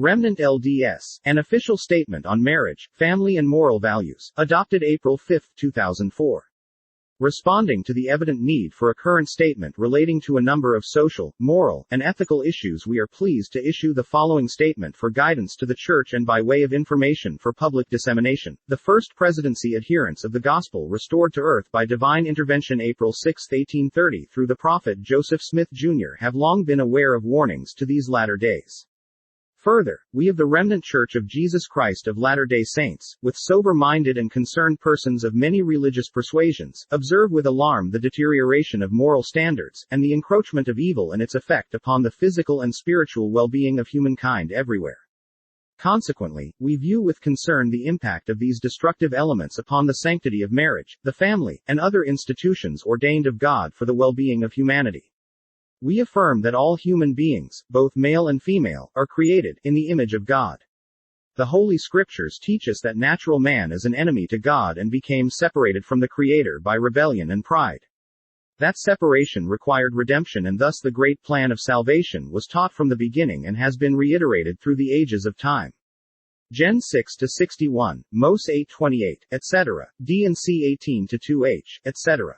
REMNANT LDS, an official statement on marriage, family and moral values, adopted April 5, 2004. Responding to the evident need for a current statement relating to a number of social, moral, and ethical issues, we are pleased to issue the following statement for guidance to the Church and by way of information for public dissemination. The First Presidency adherents of the Gospel restored to earth by divine intervention April 6, 1830 through the prophet Joseph Smith Jr. have long been aware of warnings to these latter days. Further, we of the Remnant Church of Jesus Christ of Latter-day Saints, with sober-minded and concerned persons of many religious persuasions, observe with alarm the deterioration of moral standards, and the encroachment of evil and its effect upon the physical and spiritual well-being of humankind everywhere. Consequently, we view with concern the impact of these destructive elements upon the sanctity of marriage, the family, and other institutions ordained of God for the well-being of humanity. We affirm that all human beings, both male and female, are created in the image of God. The Holy Scriptures teach us that natural man is an enemy to God and became separated from the Creator by rebellion and pride. That separation required redemption, and thus the great plan of salvation was taught from the beginning and has been reiterated through the ages of time. Gen 6-61, Mos 8:28, etc., D and C 18-2H, etc.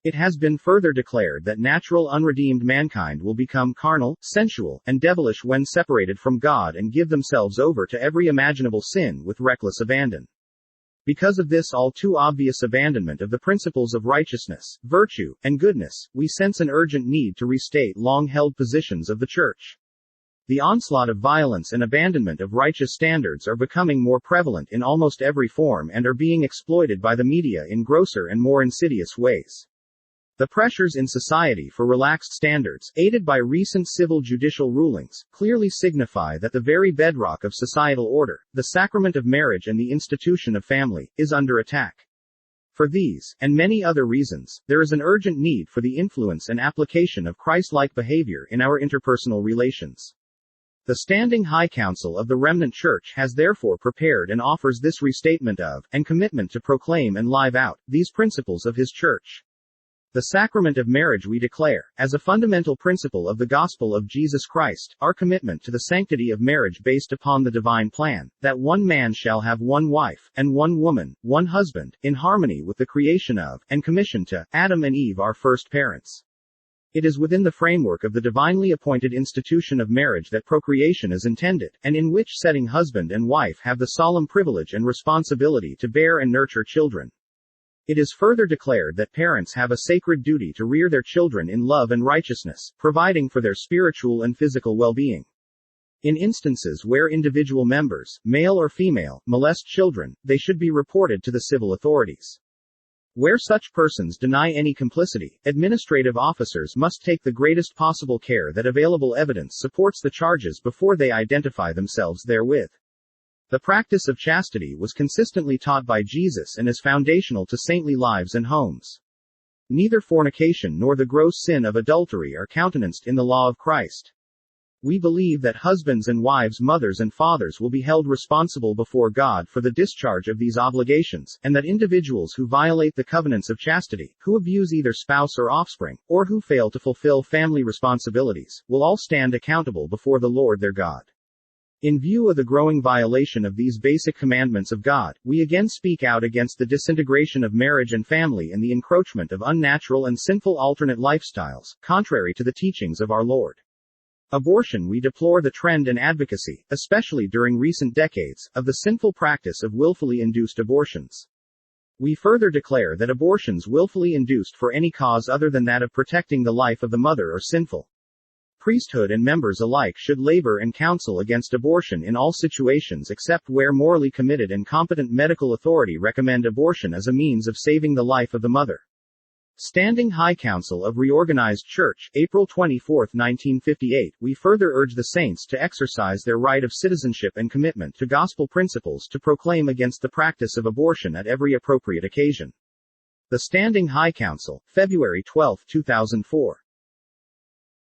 It has been further declared that natural unredeemed mankind will become carnal, sensual, and devilish when separated from God and give themselves over to every imaginable sin with reckless abandon. Because of this all too obvious abandonment of the principles of righteousness, virtue, and goodness, we sense an urgent need to restate long-held positions of the Church. The onslaught of violence and abandonment of righteous standards are becoming more prevalent in almost every form and are being exploited by the media in grosser and more insidious ways. The pressures in society for relaxed standards, aided by recent civil judicial rulings, clearly signify that the very bedrock of societal order, the sacrament of marriage and the institution of family, is under attack. For these, and many other reasons, there is an urgent need for the influence and application of Christ-like behavior in our interpersonal relations. The Standing High Council of the Remnant Church has therefore prepared and offers this restatement of, and commitment to proclaim and live out, these principles of His Church. The sacrament of marriage we declare, as a fundamental principle of the gospel of Jesus Christ, our commitment to the sanctity of marriage based upon the divine plan, that one man shall have one wife, and one woman, one husband, in harmony with the creation of, and commission to, Adam and Eve our first parents. It is within the framework of the divinely appointed institution of marriage that procreation is intended, and in which setting husband and wife have the solemn privilege and responsibility to bear and nurture children. It is further declared that parents have a sacred duty to rear their children in love and righteousness, providing for their spiritual and physical well-being. In instances where individual members, male or female, molest children, they should be reported to the civil authorities. Where such persons deny any complicity, administrative officers must take the greatest possible care that available evidence supports the charges before they identify themselves therewith. The practice of chastity was consistently taught by Jesus and is foundational to saintly lives and homes. Neither fornication nor the gross sin of adultery are countenanced in the law of Christ. We believe that husbands and wives, mothers and fathers will be held responsible before God for the discharge of these obligations, and that individuals who violate the covenants of chastity, who abuse either spouse or offspring, or who fail to fulfill family responsibilities, will all stand accountable before the Lord their God. In view of the growing violation of these basic commandments of God, we again speak out against the disintegration of marriage and family and the encroachment of unnatural and sinful alternate lifestyles, contrary to the teachings of our Lord. Abortion. We deplore the trend and advocacy, especially during recent decades, of the sinful practice of willfully induced abortions. We further declare that abortions willfully induced for any cause other than that of protecting the life of the mother are sinful. Priesthood and members alike should labor and counsel against abortion in all situations except where morally committed and competent medical authority recommend abortion as a means of saving the life of the mother. Standing High Council of Reorganized Church, April 24, 1958. We further urge the saints to exercise their right of citizenship and commitment to gospel principles to proclaim against the practice of abortion at every appropriate occasion. The Standing High Council, February 12, 2004.